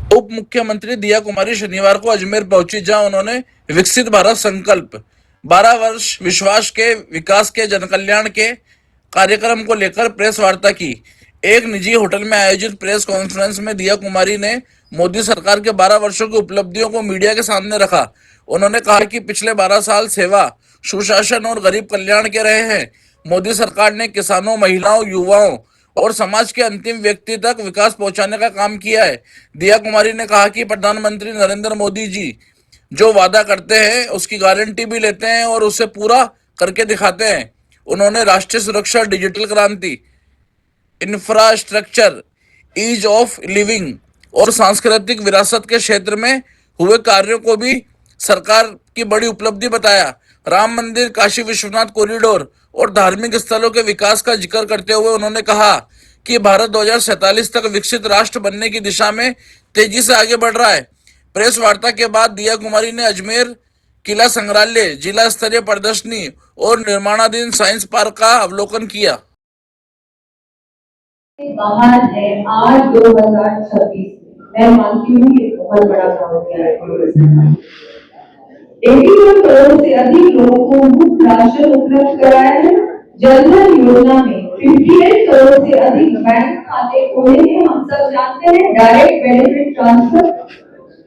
उप मुख्यमंत्री दिया कुमारी शनिवार को अजमेर पहुंची, जहां उन्होंने विकसित भारत संकल्प 12 वर्ष विश्वास के विकास के जनकल्याण के कार्यक्रम को लेकर प्रेस वार्ता की। एक निजी होटल में आयोजित प्रेस कॉन्फ्रेंस में दिया कुमारी ने मोदी सरकार के 12 वर्षों की उपलब्धियों को मीडिया के सामने रखा। उन्होंने कहा कि पिछले 12 साल सेवा, सुशासन और गरीब कल्याण के रहे हैं। मोदी सरकार ने किसानों, महिलाओं, युवाओं और समाज के अंतिम व्यक्ति तक विकास पहुंचाने का काम किया है। दिया कुमारी ने कहा कि प्रधानमंत्री नरेंद्र मोदी जी जो वादा करते हैं उसकी गारंटी भी लेते हैं और उसे पूरा करके दिखाते हैं। उन्होंने राष्ट्रीय सुरक्षा, डिजिटल क्रांति, इंफ्रास्ट्रक्चर, ईज ऑफ लिविंग और सांस्कृतिक विरासत के क्षेत्र में हुए कार्यों को भी सरकार की बड़ी उपलब्धि बताया। राम मंदिर, काशी विश्वनाथ कॉरिडोर और धार्मिक स्थलों के विकास का जिक्र करते हुए उन्होंने कहा कि भारत 2047 तक विकसित राष्ट्र बनने की दिशा में तेजी से आगे बढ़ रहा है। प्रेस वार्ता के बाद दिया कुमारी ने अजमेर किला संग्रहालय, जिला स्तरीय प्रदर्शनी और निर्माणाधीन साइंस पार्क का अवलोकन किया। बाहर है आज 2026, मैं मानती हूँ ये बहुत बड़ा काम किया है। 81 करोड़ से अधिक लोगों को मुफ्त राशन उपलब्ध कराया है। जन धन योजना में 58 करोड़ से अधिक बैंक खाते खोले हैं। हम सब जानते हैं डायरेक्ट बेनिफिट ट्रांसफर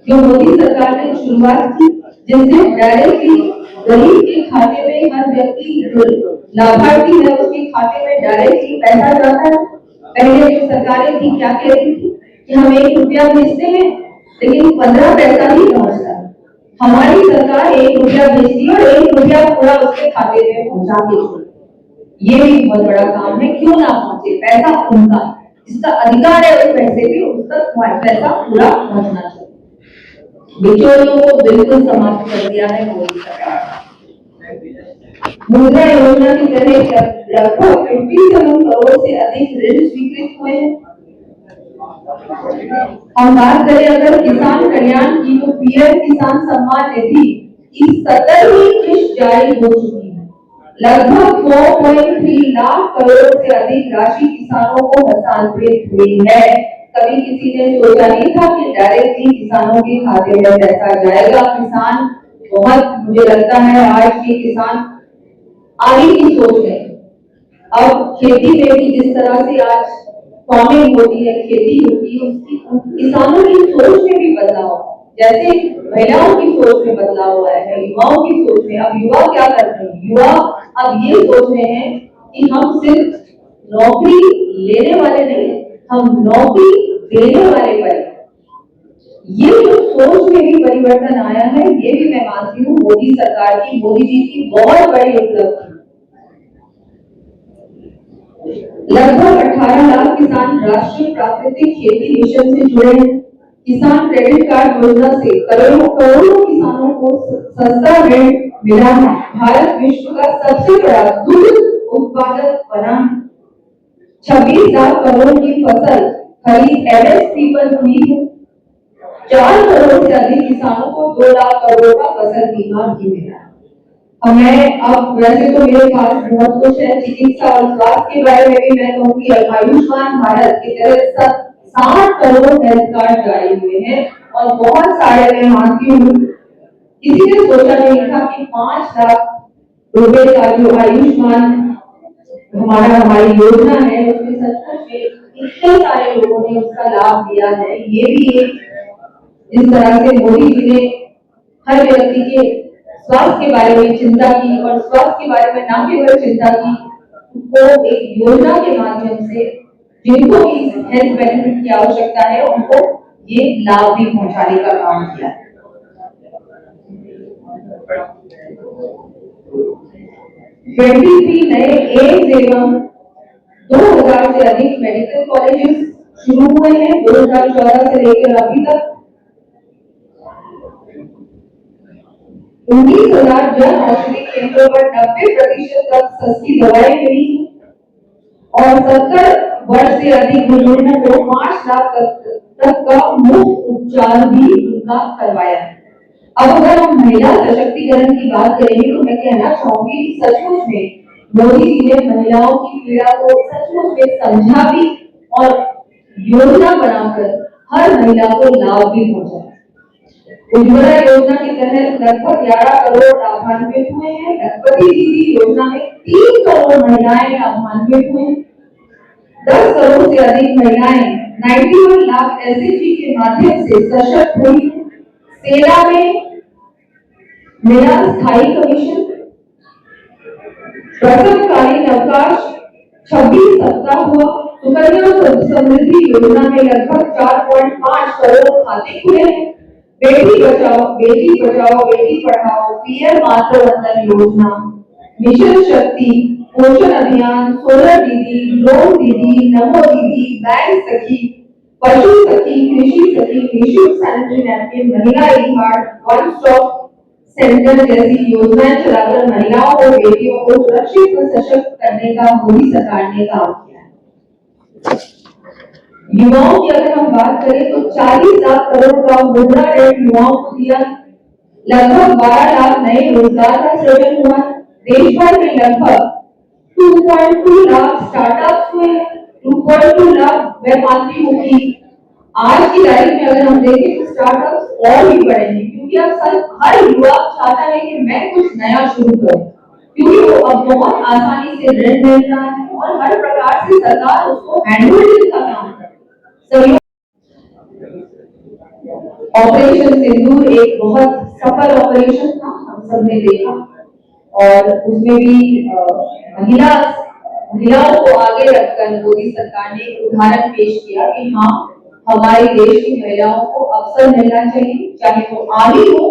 जो मोदी सरकार ने शुरुआत की, जिससे डायरेक्टली गरीब के खाते में, हर व्यक्ति लाभार्थी है उसके खाते में डायरेक्टली पैसा जाता है। पहले जो सरकारें थी क्या कह रही थी कि हम 1 रुपया भेजते हैं लेकिन 15 पैसा नहीं पहुंचता। हमारी सरकार 1 रुपया भेजती है और 1 रुपया पूरा उसके खाते में पहुंचा के, ये भी बहुत बड़ा काम है। क्यों ना पहुंचे, पैसा उनका, जिसका अधिकार है उस पैसे भी उस तक पैसा पूरा पहुंचना चाहिए। बिचौलियों को बिल्कुल समाप्त कर दिया है मोदी सरकार। मुद्रा योजना के तहत लगभग 57 करोड़ से अधिक ऋण स्वीकृत हुए हैं। हम बात करें अगर किसान कल्याण की, तो पीएम किसान सम्मान निधि की 17वीं किस्त जारी हो चुकी है। लगभग 4.3 लाख करोड़ से अधिक राशि किसानों को हस्तांतरित हुई है। कभी किसी ने सोचा नहीं था कि डायरेक्टली किसानों के खाते में पैसा जाएगा। किसान बहुत, मुझे लगता है आज के किसान आगे की सोच है। अब खेती में भी जिस तरह से आज फार्मिंग होती है, खेती होती है, उसकी किसानों की सोच में भी बदलाव, जैसे महिलाओं की सोच में बदलाव आया है, युवाओं की सोच में। अब युवा क्या करते हैं, युवा अब ये सोच रहे हैं कि हम सिर्फ नौकरी लेने वाले नहीं, हम नौकरी देने वाले बने। ये जो सोच में भी परिवर्तन आया है, ये भी मैं मानती हूँ मोदी सरकार की, मोदी जी की बहुत बड़ी उपलब्धि। लगभग 18 लाख किसान राष्ट्रीय प्राकृतिक खेती मिशन से जुड़े हैं। किसान क्रेडिट कार्ड योजना से करोड़ों किसानों को सस्ता ऋण मिला है। भारत विश्व का सबसे बड़ा दूध उत्पादक बना। 26 लाख करोड़ की फसल खरीद एमएसपी पर हुई है। 4 करोड़ से अधिक किसानों को 2 लाख करोड़ का फसल बीमा भी मिला। हमें अब वैसे तो मेरे पास बहुत कुछ है, चिकित्सा और स्वास्थ्य के बारे में भी मैं कहूँगी। आयुष्मान भारत के तहत 60 करोड़ हेल्थ कार्ड जारी हुए हैं और बहुत सारे, मैं मानती हूँ किसी ने सोचा नहीं था कि 5 लाख रुपए का जो आयुष्मान हमारी योजना है उसमें सचमुच में इतने सारे लोगों ने उसका लाभ लिया है। ये भी एक जिस तरह से मोदी जी ने हर व्यक्ति के स्वास्थ्य के बारे में चिंता की और स्वास्थ्य के बारे में न केवल चिंता की, वो एक योजना के माध्यम से जिनको भी हेल्थ बेनिफिट की आवश्यकता है उनको ये लाभ भी पहुंचाने का काम किया है। 23 नए एम्स एवं 2000 से अधिक मेडिकल कॉलेजेस शुरू हुए हैं 2014 से लेकर अभी तक। 19,000 जन औषधि केंद्रों पर 90% तक सस्ती दवाएं मिली और 70 वर्ष से अधिक बुजुर्गों को 5 लाख तक का मुफ्त उपचार भी उनका करवाया है। अब अगर हम महिला सशक्तिकरण की बात करेंगे तो मैं कहना चाहूंगी कि सचमुच में मोदी जी ने महिलाओं की पीड़ा को सचमुच में समझा भी और योजना बनाकर हर महिला को लाभ भी पहुंचा। उज्ज्वला योजना के तहत लगभग 11 करोड़ लाभान्वित हुए हैं। लखपति दीदी योजना में 3 करोड़ महिलाएं लाभान्वित हुए। 10 करोड़ से अधिक महिलाएं 91 लाख एसएचजी के माध्यम से सशक्त हुई। सेना में मिला स्थायी कमीशन। प्रसवकालीन अवकाश 26 सप्ताह हुआ। सुकन्या समृद्धि योजना में लगभग 4.5 करोड़ खाते खुले हैं। बेटी बचाओ बेटी पढ़ाओ, पीएम मातृ वंदन योजना, मिशन शक्ति, पोषण अभियान, सोलर दीदी, ड्रोन दीदी, नमो दीदी, बैंक सखी, पशु सखी, कृषि सखी, निःशुल्क सैनिटरी नैपकिन, महिला ई-कार्ड, वन स्टॉप सेंटर जैसी योजनाएं चलाकर महिलाओं और बेटियों को सुरक्षित व सशक्त करने का मोदी सरकार ने काम किया है। युवाओं की अगर हम बात करें तो 40 लाख करोड़ का मुद्रा ऋण युवाओं को दिया। लगभग 12 लाख नए रोजगार का सृजन हुआ। देश भर में लगभग 2.2 लाख स्टार्टअप्स हुए। 2.2 लाख मैं मानती हूँ कि आज की तारीख में अगर हम देखें तो स्टार्टअप्स और भी बढ़ेंगे, क्योंकि अब हर युवा चाहता है कि मैं कुछ नया शुरू करूं, क्योंकि वो अब बहुत आसानी से ऋण मिल रहा है और हर प्रकार से सरकार उसको हैंडहोल्डिंग का काम कर रही है। ऑपरेशन सिंदूर एक बहुत सफल ऑपरेशन था, हम सबने देखा, और उसमें भी महिलाओं को आगे रखकर मोदी सरकार ने एक उदाहरण पेश किया कि हाँ, हमारे देश की महिलाओं को अवसर मिलना चाहिए, चाहे वो आर्मी हो,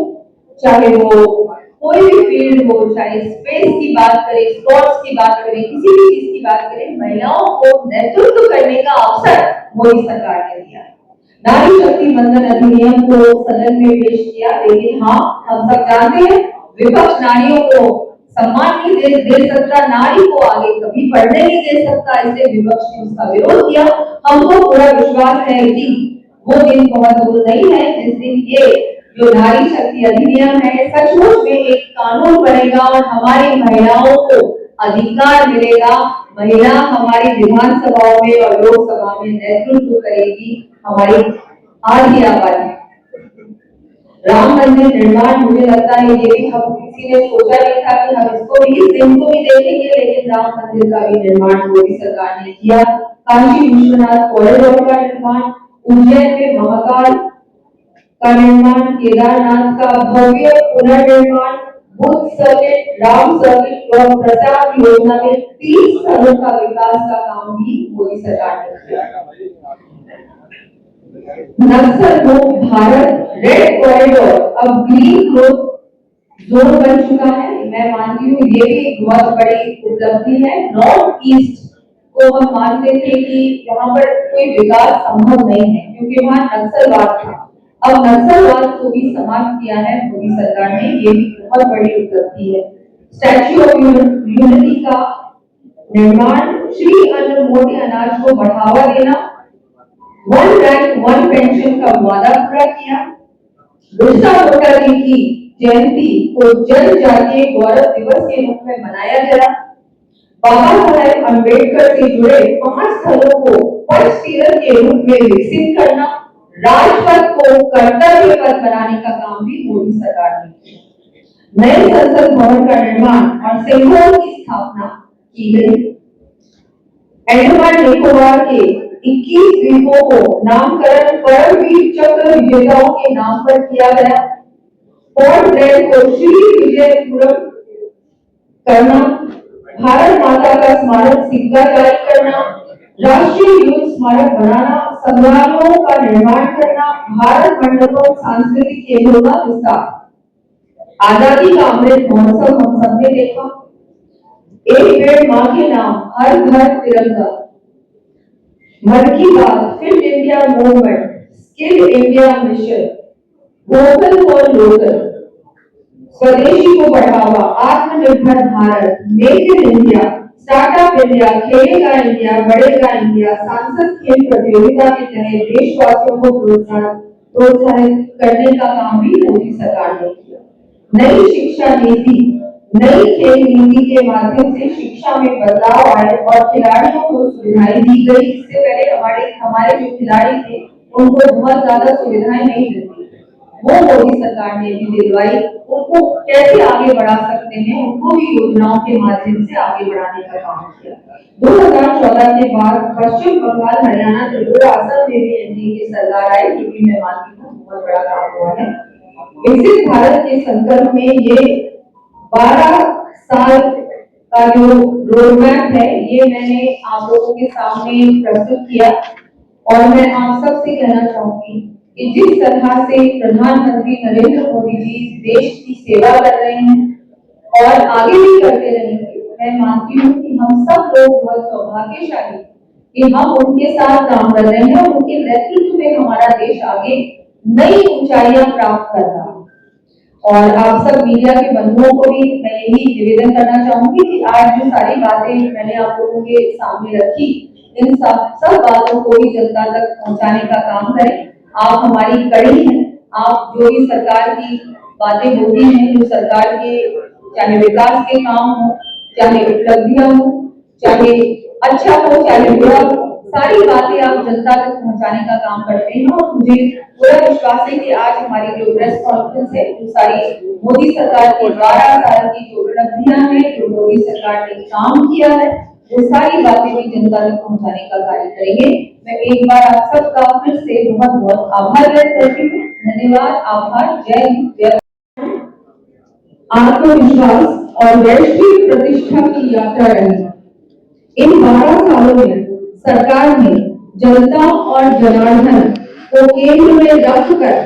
चाहे वो कोई भी फील्ड हो, चाहे स्पेस की बात करें, स्पोर्ट्स की बात करें, किसी भी चीज की बात करें, महिलाओं को नेतृत्व करने का अवसर मोदी सरकार ने दिया। नारी शक्ति वंदन अधिनियम को सदन में पेश किया, लेकिन हाँ, हम सब जानते हैं विपक्ष नारियों को सम्मान नहीं दे सकता, नारी को आगे कभी बढ़ने नहीं दे सकता, इसलिए विपक्ष ने उसका विरोध किया। हमको पूरा विश्वास है कि वो दिन बहुत दूर नहीं है जिस दिन ये जो नारी शक्ति अधिनियम है सचमुच में एक कानून बनेगा और हमारी महिलाओं को अधिकार मिलेगा। महिला हमारी विधानसभाओं में और लोकसभा में नेतृत्व करेगी, हमारी आधी आबादी। राम मंदिर निर्माण, मुझे लगता है ये भी हम किसी ने सोचा नहीं था कि हम इसको भी, इस दिन को भी देखेंगे, लेकिन राम मंदिर का भी निर्माण मोदी सरकार ने किया। काशी विश्वनाथ कॉरिडोर का निर्माण, उज्जैन में महाकाल का निर्माण, केदारनाथ का भव्य पुनर्निर्माण, बुद्ध सर्किट, राम सर्किट और प्रसाद योजना में 30 स्थलों का विकास का काम भी मोदी सरकार ने किया। नक्सल मुक्त भारत रेड कॉरिडोर अब ग्रीन ग्रोथ जोन बन चुका है। मैं मानती हूँ ये भी एक बहुत बड़ी उपलब्धि है। नॉर्थ ईस्ट को हम मानते थे कि वहाँ पर कोई विकास संभव नहीं है क्योंकि वहाँ नक्सलवाद था। अब नक्सलवाद को भी समाप्त किया है मोदी सरकार ने, ये भी बहुत बड़ी उपलब्धि है। स्टैच्यू ऑफ यूनिटी का निर्माण, श्री अन्न मोदी अनाज को बढ़ावा देना, वन रैंक वन पेंशन का वादा पूरा किया। बिरसा मुंडा जी की जयंती को जनजातीय गौरव दिवस के रूप में मनाया गया। बाबा साहेब अम्बेडकर से जुड़े 5 स्थलों को पथ तीर्थ के रूप में विकसित करना, राजपथ को कर्तव्य पथ बनाने का काम भी मोदी सरकार ने किया। नए संसद भवन का निर्माण और सिंघोल की स्थापना की गई। अंडमान निकोबार के 21 द्वीपों को नामकरण परमवीर चक्र विजेताओं के नाम पर किया गया। पोर्ट ब्लेयर को श्री विजयपुरम करना, भारत माता का स्मारक सिक्का जारी करना, राष्ट्रीय युद्ध स्मारक बनाना, संग्रहालयों का निर्माण करना, भारत मंडपों सांस्कृतिक केंद्रों का विस्तार। आजादी का अमृत महोत्सव हम सबने देखा। एक पेड़ मां के नाम, हर घर तिरंगा, मन की बात, fit India movement, skill India mission, vocal for local, स्वदेशी को बढ़ावा, आत्मनिर्भर Bharat, make in India, startup India, खेलेगा इंडिया, बढ़ेगा इंडिया, सांसद खेल प्रतियोगिता के तहत देशवासियों को प्रोत्साहित करने का काम भी मोदी सरकार ने किया। नई शिक्षा नीति, नई खेल नीति के माध्यम से शिक्षा में बदलाव आए और खिलाड़ियों को सुविधाएं दी गई। इससे पहले हमारे जो खिलाड़ी थे उनको बहुत ज्यादा सुविधाएं नहीं मिलती, वो मोदी सरकार ने भी दिलवाई। उनको कैसे आगे बढ़ा सकते हैं, उनको भी योजनाओं के माध्यम से आगे बढ़ाने का काम किया। 2014 के बाद पश्चिम बंगाल, हरियाणा, त्रिपुरा, असम में भी एनडीए की सरकार आई, क्योंकि मैं मानती हूँ बहुत बड़ा काम हुआ है। विकसित भारत के संकल्प में ये 12 साल का जो रोडमैप है, ये मैंने आप लोगों के सामने प्रस्तुत किया। और मैं आप सबसे कहना चाहूंगी कि जिस तरह से प्रधानमंत्री नरेंद्र मोदी जी देश की सेवा कर रहे हैं और आगे भी करते रहेंगे, मैं मानती हूँ कि हम सब लोग बहुत सौभाग्यशाली कि हम उनके साथ काम कर रहे हैं और उनके नेतृत्व में हमारा देश आगे नई ऊंचाइयां प्राप्त कर रहा है। और आप सब मीडिया के बंधुओं को भी मैं यही निवेदन करना चाहूंगी कि आज जो सारी बातें मैंने आप लोगों के सामने रखी, इन सब बातों को भी जनता तक पहुंचाने का काम करें। आप हमारी कड़ी हैं, आप जो भी सरकार की बातें होती हैं, जो सरकार के चाहे विकास के काम हो, चाहे उपलब्धियां हो, चाहे अच्छा हो, चाहे बुरा हो, सारी बातें आप जनता तक पहुंचाने का काम करते हैं। और मुझे पूरा विश्वास है कि आज हमारी जो प्रेस कॉन्फ्रेंस है, जो सारी मोदी सरकार की 12 साल की जो उपलब्धियां हैं, जो मोदी सरकार ने काम किया है, वो सारी बातें भी जनता तक पहुंचाने का कार्य करेंगे। मैं एक बार आप सबका फिर से बहुत बहुत आभार व्यक्त करती हूँ। धन्यवाद, आभार, जय हिंद, जय। आत्मविश्वास और वैश्विक प्रतिष्ठा की यात्रा रही। इन 12 सालों में सरकार ने जनता और जनार्दन को केंद्र में रखकर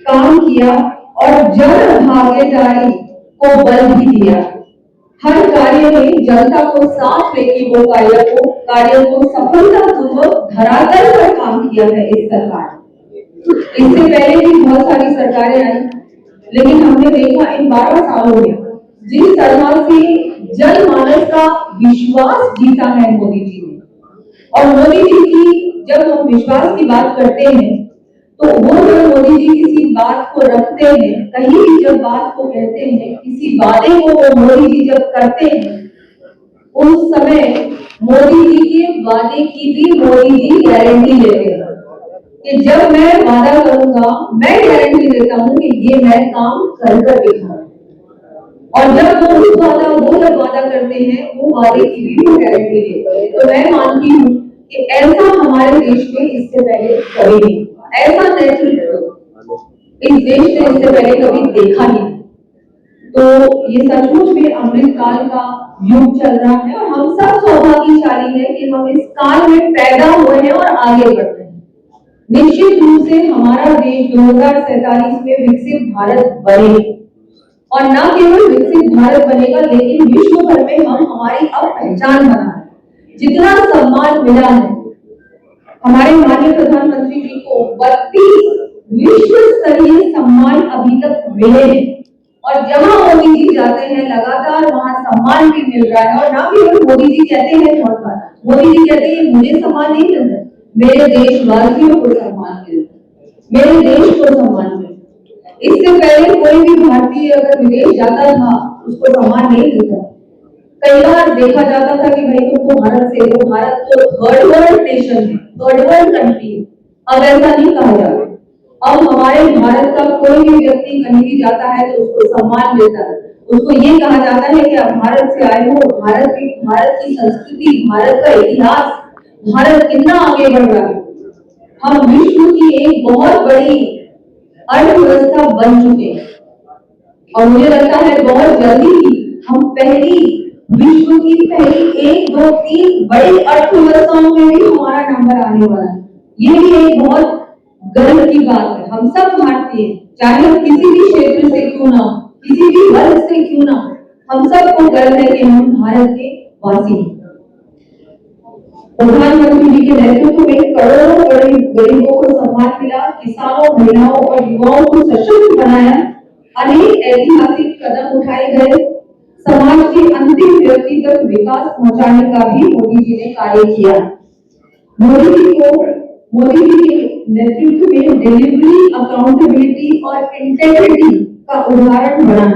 काम किया और जन भागीदारी को बल भी दिया। हर कार्य में जनता को साथ लेके वो कार्य को सफलतापूर्वक धरातल पर काम किया है इस सरकार। इससे पहले भी बहुत सारी सरकारें आई, लेकिन हमने देखा इन 12 सालों में जिस तरह से जनमानस का विश्वास जीता है मोदी जी ने। और मोदी जी की जब हम विश्वास की बात करते हैं, तो वो जब मोदी जी किसी बात को रखते हैं, कहीं भी जब बात को कहते हैं, किसी वादे को वो मोदी जी जब करते हैं, उस समय मोदी जी के वादे की भी मोदी जी गारंटी लेते हैं कि जब मैं वादा करूंगा, मैं गारंटी देता हूं कि ये मैं काम कर दिखाऊंगा। और जब वो जब वादा करते हैं, वो वादे की भी वो गारंटी देते हैं। तो मैं मानती हूँ कि ऐसा हमारे देश में इससे पहले कभी नहीं, ऐसा नेतृत्व इस देश ने इससे पहले कभी देखा नहीं। तो ये सचमुच में अमृत काल का युग चल रहा है और हम सब सौभाग्यशाली हैं कि हम इस काल में पैदा हुए हैं और आगे बढ़ रहे हैं। निश्चित रूप से हमारा देश 2047 में विकसित भारत बने, और न केवल विकसित भारत बनेगा, लेकिन विश्व भर में हम हमारी अब पहचान बना है। जितना सम्मान मिला है हमारे माननीय प्रधानमंत्री जी को, 32 विश्व स्तरीय सम्मान अभी तक मिले हैं। और जहां मोदी जी जाते हैं लगातार वहां सम्मान भी मिल रहा है। और न केवल मोदी जी कहते हैं, बहुत बार मोदी जी कहते हैं मुझे सम्मान नहीं मिल रहा, मेरे देशवासियों को सम्मान मिल रहा, मेरे देश को सम्मान मिल रहा। इससे पहले कोई भी भारतीय अगर विदेश जाता था, उसको सम्मान नहीं मिलता। कई बार देखा जाता था कि भाई तुमको भारत से, तो भारत तो थर्ड वर्ल्ड नेशन है, थर्ड वर्ल्ड कंट्री है। अब ऐसा नहीं कहा जाता। अब हमारे भारत का कोई भी व्यक्ति कहीं भी जाता है तो उसको सम्मान मिलता है। उसको ये कहा जाता है कि आप भारत से आए हो, भारत की संस्कृति, भारत का इतिहास, भारत कितना आगे बढ़ रहा है। हम विश्व की एक बहुत बड़ी अर्थव्यवस्था बन चुके हैं और मुझे लगता है बहुत जल्दी ही हम विश्व की पहली 1, 2, 3 बड़ी अर्थव्यवस्थाओं में भी हमारा नंबर आने वाला है। ये भी एक बहुत गर्व की बात है। हम सब भारतीय, चाहे हम किसी भी क्षेत्र से क्यों ना, किसी भी वर्ग से क्यों ना, हम सबको गर्व है कि हम भारत के वासी हैं। प्रधानमंत्री जी के नेतृत्व में करोड़ों गरीबों को सम्मान मिला, किसानों, महिलाओं और युवाओं को सशक्त बनाया, अनेक ऐतिहासिक कदम उठाए गए, समाज के अंतिम व्यक्ति तक विकास पहुंचाने का भी मोदी जी ने कार्य किया। मोदी जी के नेतृत्व में डिलीवरी, अकाउंटेबिलिटी और इंटेग्रिटी का उदाहरण बना।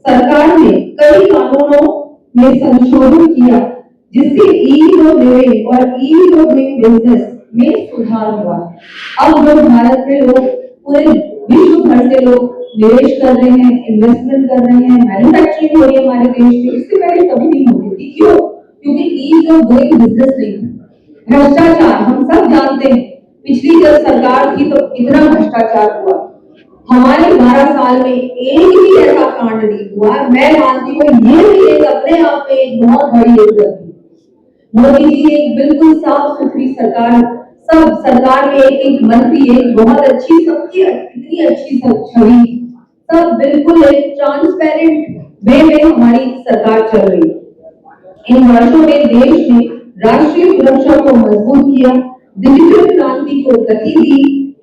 सरकार ने कई कानूनों में संशोधन किया, जिससे ईज ऑफ लिविंग और ईज ऑफ डूइंग बिजनेस में सुधार हुआ। अब जो भारत में लोग पूरे विश्व भर से लोग निवेश कर रहे हैं, इन्वेस्टमेंट कर रहे हैं, मैन्युफैक्चरिंग हो रही है हमारे देश में, इससे पहले कभी नहीं होती थी। क्यों? क्योंकि ईज ऑफ डूइंग बिजनेस नहीं था। भ्रष्टाचार हम सब जानते हैं, पिछली जब सरकार थी तो कितना भ्रष्टाचार हुआ। हमारे 12 साल में एक भी ऐसा कांड नहीं हुआ। मैं मानती हूँ ये भी एक अपने आप में एक बहुत बड़ी उपलब्धि। मोदी जी एक बिल्कुल साफ सुथरी सरकार, सब सरकार में एक मंत्री, एक बहुत अच्छी, सबकी इतनी अच्छी छवि, सब बिल्कुल एक ट्रांसपेरेंट वे में हमारी सरकार चल रही है। इन वर्षों में देश ने राष्ट्रीय सुरक्षा को मजबूत किया, डिजिटल क्रांति को गति दी,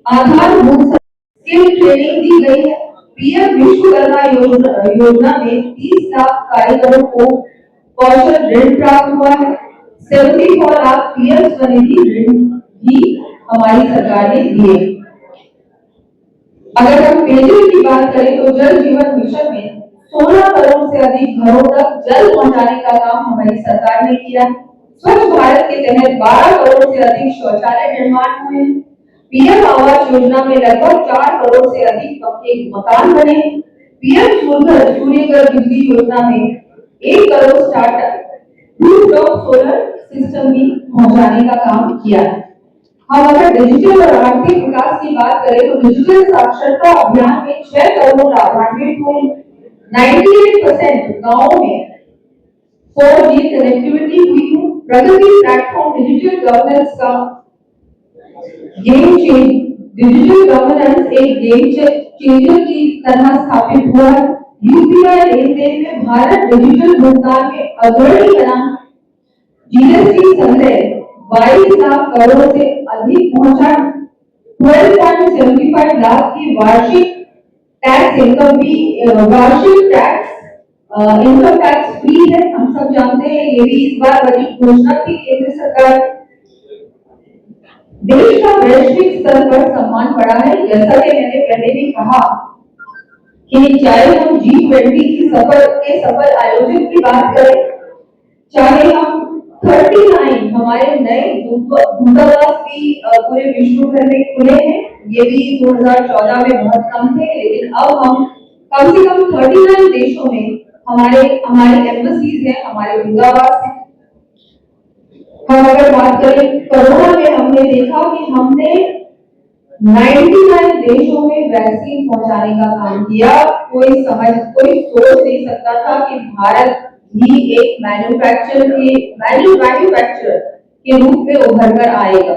आधारभूत स्किल ट्रेनिंग दी गई है। पीएम विश्वकर्मा योजना में 30 लाख कारीगरों को कौशल ऋण प्राप्त हुआ है। 74 लाख पीएम स्वनिधि ऋण भी हमारी सरकार ने दिए। अगर हम पेयजल की बात करें तो जल जीवन मिशन में 16 करोड़ से अधिक घरों तक जल पहुंचाने का काम हमारी सरकार ने किया। स्वच्छ भारत के तहत 12 करोड़ से अधिक शौचालय निर्माण हुए। पीएम आवास योजना में लगभग 4 करोड़ से अधिक पक्के मकान बने। पीएम सूर्यघर बिजली योजना में 1 crore startup rooftop solar system भी पहुंचाने का काम किया है। हम अगर डिजिटल और आर्थिक विकास की बात करें तो डिजिटल साक्षरता अभियान में 6 करोड़ लाभान्वित हुए। 98% गाँवों में 4G कनेक्टिविटी हुई है। प्रगति प्लेटफॉर्म डिजिटल गवर्नेंस का डिजिटल गवर्नेंस एक गेम चेंजर की तरह स्थापित हुआ है। यूपीआई लेनदेन में भारत डिजिटल भुगतान में अग्रणी बना। जीएसटी संग्रह 22 लाख करोड़ से अधिक पहुंचा। 12.75 लाख की वार्षिक टैक्स इनकम भी, वार्षिक टैक्स इनकम टैक्स फ्री है। हम सब जानते हैं, ये भी इस बार बजट घोषणा थी केंद्र सरकार। देश का वैश्विक स्तर पर सम्मान बढ़ा है। जैसा कि मैंने पहले भी कहा कि चाहे हम G20 की सफल आयोजन की बात करें, चाहे हम 39 हमारे नए दूतावास भी पूरे विश्व भर में खुले हैं। ये भी 2014 में बहुत कम थे, लेकिन अब हम कम से कम 39 देशों में हमारी एम्बेसीज हैं, हमारे दूतावास हैं। हम अगर बात करें कोरोना में, हमने देखा कि हमने 99 देशों में वैक्सीन पहुंचाने का काम किया। कोई सोच नहीं सकता था कि भारत भी एक मैन्युफैक्चरर के रूप में उभर कर आएगा।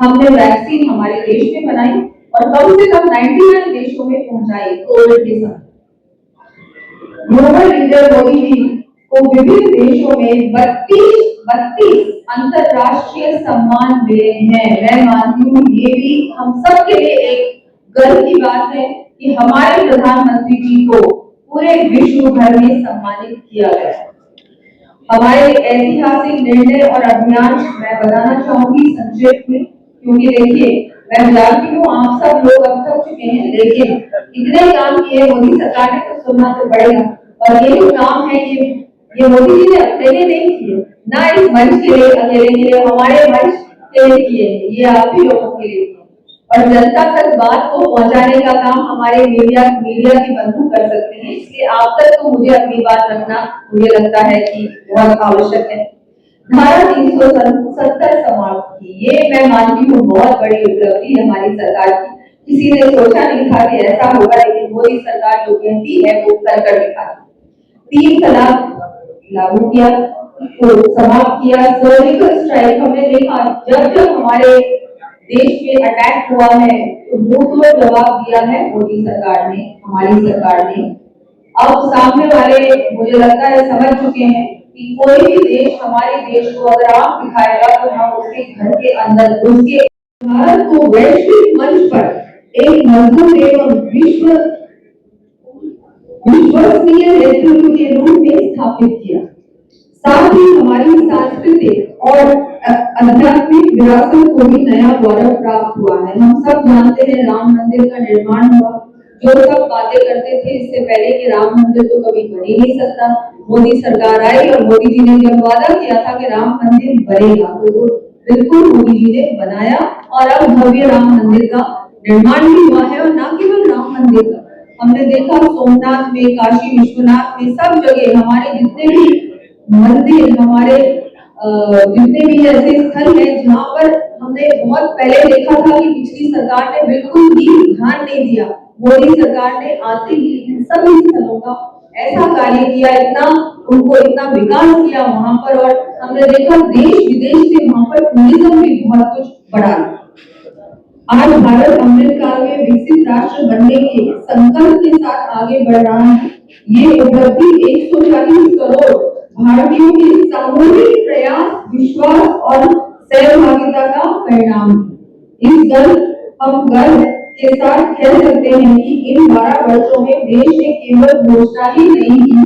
हमने वैक्सीन हमारे देश में बनाई और कम से कम 99 देशों में पहुंचाई कोविड के साथ। ग्लोबल लीडर मोदी जी को विभिन्न देशों में 32 अंतरराष्ट्रीय सम्मान मिले हैं। मैं मानती हूँ ये भी हम सब के लिए एक गर्व की बात है कि हमारे प्रधानमंत्री जी को पूरे विश्व भर में सम्मानित किया गया। हमारे ऐतिहासिक निर्णय और अभियान मैं बताना चाहूंगी संक्षेप में, क्योंकि देखिए मैं जानती हूँ आप सब लोग अब थक चुके हैं, लेकिन इतने काम किए मोदी सरकार ने तो सुनना तो पड़ेगा। और ये जो काम है ये मोदी जी ने अकेले नहीं किए, ना इस मंच के लिए अकेले किए, हमारे मंच के लिए किए, ये आप ही लोगों के लिए। और जनता तक बात को पहुंचाने का काम हमारे मीडिया के बंधु कर सकते हैं, इसलिए आप तक तो मुझे अपनी बात रखना मुझे लगता है कि बहुत आवश्यक है। धारा 370 समाप्त की, ये मैं मानती हूँ बहुत बड़ी उपलब्धि है हमारी सरकार की। किसी ने सोचा नहीं था कि ऐसा होगा, लेकिन मोदी सरकार जो कहती है वो कर दिखाती। 3 तलाक लागू किया, समाप्त किया। सर्जिकल स्ट्राइक हमने देखा, जब हमारे देश में अटैक हुआ है तो मुंह जवाब दिया है मोदी सरकार ने, हमारी सरकार ने। अब सामने वाले मुझे लगता है समझ चुके हैं कि कोई भी देश हमारे देश को अगर आंख दिखाएगा तो हम उसके घर के अंदर उसके भारत को वैश्विक मंच पर एक मजबूत एवं विश्वसनीय नेतृत्व के रूप में स्थापित किया। साथ ही हमारी सांस्कृतिक और आध्यात्मिक विरासत को भी नया गौरव प्राप्त हुआ है। हम सब जानते हैं राम मंदिर का निर्माण हुआ। जो सब बातें करते थे इससे पहले कि राम मंदिर तो कभी बन ही नहीं सकता, मोदी सरकार आई और मोदी जी ने जब वादा किया था कि राम मंदिर बनेगा, तो बिल्कुल मोदी जी ने बनाया और अब भव्य राम मंदिर का निर्माण भी हुआ है। और न केवल राम मंदिर का, हमने देखा सोमनाथ में, काशी विश्वनाथ में, सब जगह हमारे जितने भी मंदिर, हमारे जितने भी ऐसे स्थल हैं जहाँ पर हमने बहुत पहले देखा था कि पिछली सरकार ने बिल्कुल भी ध्यान नहीं दिया, मोदी सरकार ने आते ही इन सभी स्थलों का ऐसा कार्य किया, इतना उनको इतना विकास किया वहां पर। और हमने देखा देश विदेश से वहां पर टूरिज्म भी बहुत कुछ बढ़ा। आज भारत अमृत काल में विकसित राष्ट्र बनने के संकल्प के साथ आगे बढ़ रहा है। ये उपलब्धि 140 करोड़ भारतीयों के सामूहिक प्रयास, विश्वास और सहभागिता का परिणाम है। इस हम गर्व के साथ कह सकते हैं कि इन 12 वर्षों में देश ने केवल घोषणा ही नहीं की,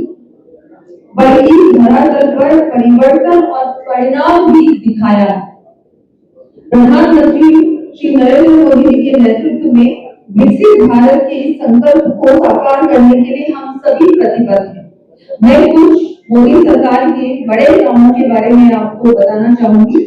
बल्कि धरातल पर परिवर्तन और परिणाम भी दिखाया। प्रधानमंत्री श्री नरेंद्र मोदी जी के नेतृत्व में विकसित भारत के इस संकल्प को साकार करने के लिए हम सभी प्रतिबद्ध हैं। मैं कुछ मोदी सरकार के बड़े कामों के बारे में आपको बताना चाहूंगी।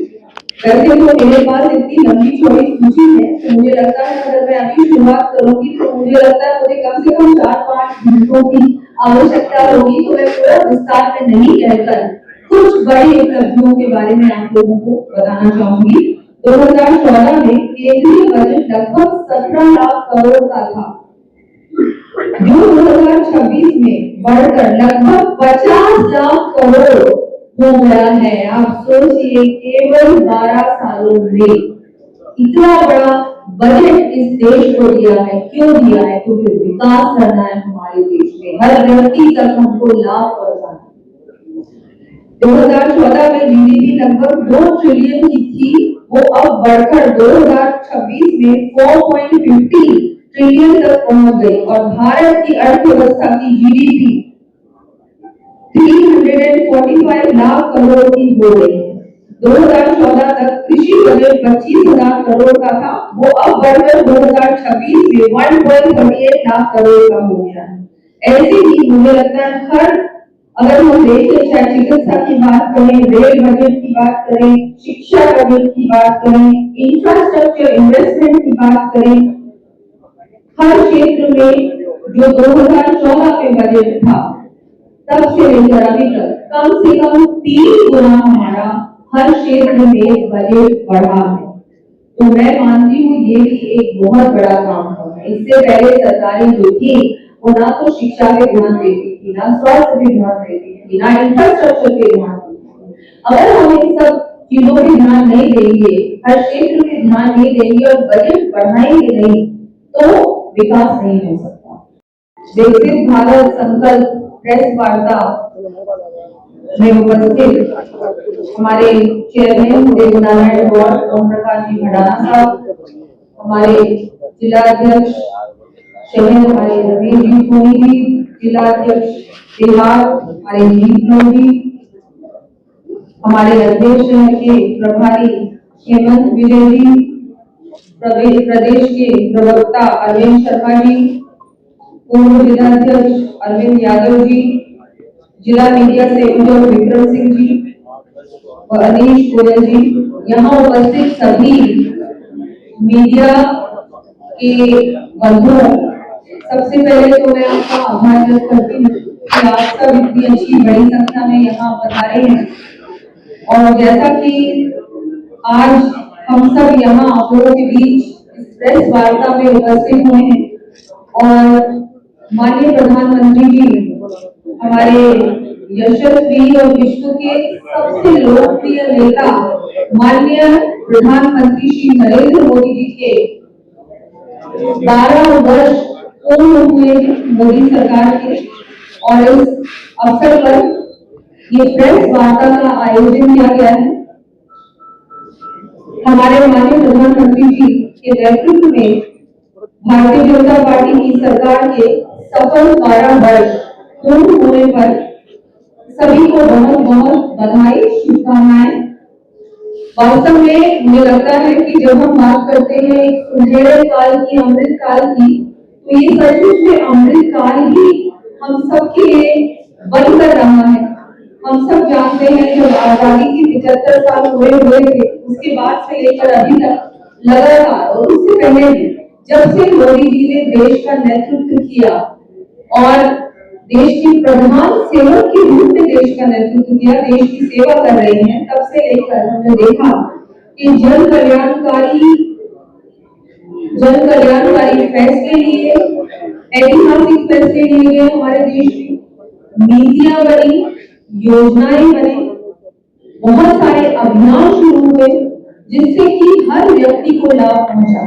वैसे तो मेरे पास इतनी लंबी चौड़ी सूची है, तो मुझे लगता है अगर मैं अभी शुरुआत करूंगी तो मुझे लगता है मुझे कम से कम 4-5 घंटों की आवश्यकता होगी। तो मैं पूरा विस्तार में नहीं कहकर कुछ बड़ी उपलब्धियों के बारे में आप लोगों को बताना चाहूंगी। 2014 में केंद्रीय बजट लगभग 17 लाख करोड़ का था, जो 2026 में बढ़कर लगभग 50 लाख करोड़ हो गया है। आप सोचिए, केवल 12 सालों में इतना बड़ा बजट इस देश को दिया है। क्यों दिया है? क्योंकि विकास करना है हमारे देश में, हर व्यक्ति तक हमको लाभ पहुंचाना है। 2014 में जीडीपी लगभग 2 ट्रिलियन की थी, वो अब बढ़कर 2026 में 4.50 ट्रिलियन तक पहुंच गई और भारत की अर्थव्यवस्था की जीडीपी 345 लाख करोड़ की हो गई है। 2014 तक कृषि बजट 25,000 करोड़ का था, वो अब बढ़कर 2026 में 1.38 लाख करोड़ का हो गया है। ऐसे ही मुझे लगता है हर, अगर हम देखें, चाहे चिकित्सा की बात करें, रेल बजट की बात करें, शिक्षा बजट की बात करें, इंफ्रास्ट्रक्चर इन्वेस्टमेंट की बात करें, हर क्षेत्र में जो 2014 में बजट था तब से लेकर अभी तक कम से कम 3 गुना हमारा हर क्षेत्र में बजट बढ़ा है। तो मैं मानती हूँ ये भी एक बहुत बड़ा काम है। इससे पहले सरकारें जो थी वो ना तो शिक्षा पे ध्यान देती थी, ना स्वास्थ्य पे ध्यान देती थी, ना इंफ्रास्ट्रक्चर पे ध्यान देती थी। अगर हम इन सब चीजों पे ध्यान नहीं देंगे, हर क्षेत्र पे ध्यान नहीं देंगे और बजट बढ़ाएंगे नहीं, तो विकास नहीं हो सकता। विकसित भारत संकल्प प्रेस वार्ता में उपस्थित हमारे चेयरमैन देवनारायण गौड़, ओम प्रकाश जी भडाना साहब, हमारे जिला अध्यक्ष शहर हमारे रमेश जी सोनी जी, जिला अध्यक्ष बिहार हमारे जीत जी, हमारे अध्यक्ष शहर के प्रभारी हेमंत विजय जी, प्रदेश के प्रवक्ता अरविंद शर्मा जी, पूर्व जिलाध्यक्ष अरविंद यादव जी, जिला मीडिया से उज्जवल विक्रम सिंह जी और अनीश गोयल जी, यहाँ उपस्थित सभी मीडिया के बंधुओं, सबसे पहले तो मैं आपका आभार व्यक्त करती हूँ कि आप सब इतनी अच्छी बड़ी संख्या में यहाँ पधारे हैं। और जैसा कि आज हम सब यहाँ आप लोगों के बीच प्रेस वार्ता में उपस्थित हुए हैं और माननीय प्रधानमंत्री जी, हमारे यशस्वी और विश्व के सबसे लोकप्रिय नेता माननीय प्रधानमंत्री श्री नरेंद्र मोदी जी के 12 वर्ष पूर्ण हुए मोदी सरकार के, और इस अवसर पर ये प्रेस वार्ता का आयोजन किया गया है। हमारे माननीय प्रधानमंत्री जी के नेतृत्व में भारतीय जनता पार्टी की सरकार के सफल 12 वर्ष पूर्ण होने पर सभी को बहुत बहुत बधाई, शुभकामनाएं। वास्तव में मुझे लगता है कि जब हम बात करते हैं सुनहरे काल की, अमृत काल की, तो ये सचमुच में अमृत काल ही हम सबके लिए बनकर रहा है। हम सब जानते हैं जब आजादी के 75 साल हुए थे, उसके बाद से लेकर अभी तक लगातार, और उससे पहले भी जब से मोदी जी ने देश का नेतृत्व किया और देश के प्रधान सेवक के रूप में देश का नेतृत्व किया, देश की सेवा कर रहे हैं, तब से लेकर हमने देखा कि जन कल्याणकारी फैसले लिए, ऐतिहासिक फैसले लिए गए हमारे देश में, नीतियां बनी, योजनाएं बने, बहुत सारे अभियान शुरू हुए जिससे कि हर व्यक्ति को लाभ पहुंचा,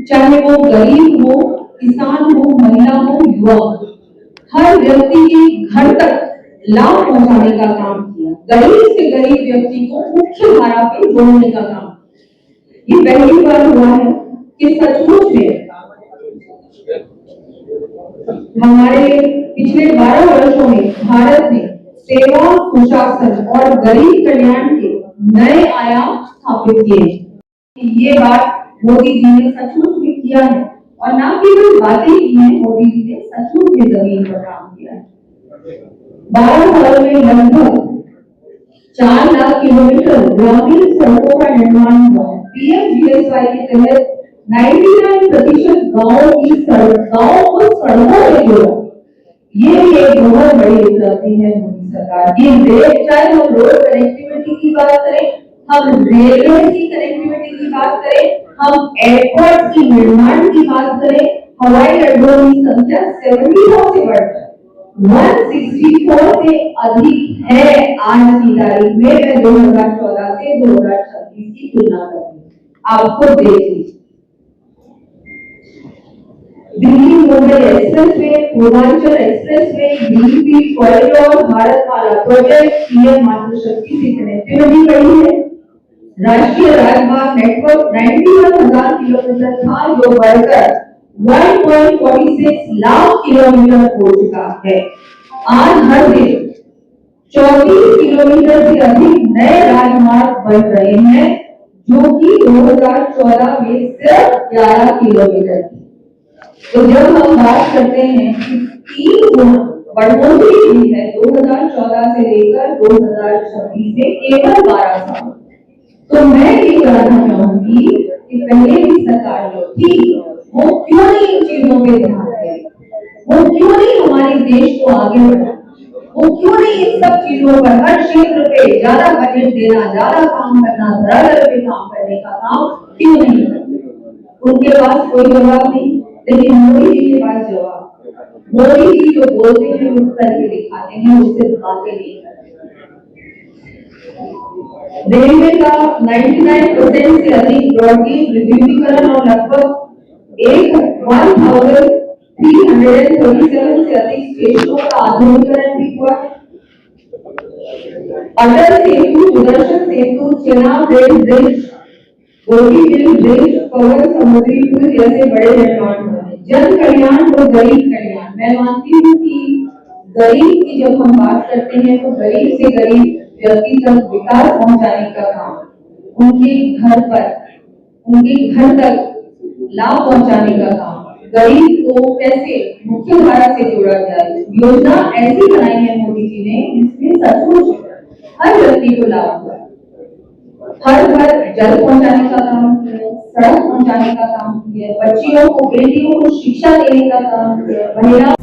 चाहे वो गरीब हो, किसान हो, महिला हो, युवा हो, हर व्यक्ति के घर तक लाभ पहुंचाने का काम किया, गरीब से गरीब व्यक्ति को मुख्य धारा पे जोड़ने का काम। ये पहली बार हुआ है कि सचमुच में हमारे पिछले 12 वर्षों में भारत ने सेवा, सुशासन और गरीब कल्याण के नए आयाम स्थापित किए। ये बात मोदी जी ने सचमुच में किया है, और ना केवल बातें की हैं, मोदी जी ने सचमुच में जमीन पर काम किया है। 12 साल में लगभग 4 लाख किलोमीटर ग्रामीण सड़कों का निर्माण हुआ है। पीएमजीएसवाई के तहत 99% गाँव को सड़कों से जोड़ा। ये भी एक बहुत बड़ी उपलब्धि है मोदी सरकार की। चाहे हम रोड कनेक्टिविटी की बात करें, हम रेलवे की कनेक्टिविटी की बात करें, हम एयरपोर्ट की निर्माण की बात करें, हवाई अड्डों की संख्या 74 से बढ़कर 164 से अधिक है आज की तारीख में। मैं 2014 से 2026 की तुलना करूंगी, आपको देख लीजिए। Delhi Mumbai expressway, Purvanchal expressway, greenfield corridor, Bharatmala project, PM मातृशक्ति से कनेक्टिविटी बढ़ी है। राष्ट्रीय राजमार्ग नेटवर्क 91,000 किलोमीटर था, जो बढ़कर 1.46 लाख किलोमीटर हो चुका है। आज हर दिन 34 किलोमीटर से अधिक नए राजमार्ग बन रहे हैं, जो कि 2014 में सिर्फ 11 किलोमीटर थी। तो जब हम बात करते हैं कि 3 गुना बढ़ोतरी हुई है 2014 से लेकर 2026 में केवल 12 साल, तो मैं ये कहना चाहूंगी कि पहले की सरकार जो थी वो क्यों नहीं इन चीजों पे ध्यान दे, वो क्यों नहीं हमारे देश को आगे बढ़ाया, वो क्यों नहीं इन सब चीजों पर हर क्षेत्र पे ज्यादा बजट देना, ज्यादा काम करना, धरातल पे काम करने का काम क्यों नहीं करते। उनके पास कोई जवाब नहीं, लेकिन मोदी जी के पास जवाब। मोदी जी जो बोलते हैं वो करके दिखाते हैं, उससे बातें नहीं करते। रेलवे का 99% से अधिक ब्रॉडगेज विद्युतीकरण और लगभग 1337 से अधिक स्टेशनों का आधुनिकीकरण भी हुआ है। अटल सेतु, सुदर्शन सेतु, चेनाब रेल ब्रिज, गोपीबिल ब्रिज, पवन समुद्री पुल जैसे बड़े निर्माण हुए हैं। जन कल्याण और गरीब कल्याण, मैं मानती हूँ कि गरीब की जब हम बात करते हैं तो गरीब से गरीब व्यक्ति तक विकास पहुंचाने का काम, उनके घर तक लाभ पहुंचाने का काम, गरीब को कैसे मुख्य धारा से जोड़ा जाए, योजना ऐसी बनाई है मोदी जी ने जिसमें सचमुच हर व्यक्ति को लाभ हुआ। हर घर जल पहुंचाने का काम किया, सड़क पहुंचाने का काम किया, बच्चियों को, बेटियों को शिक्षा देने का काम किया, महिलाओं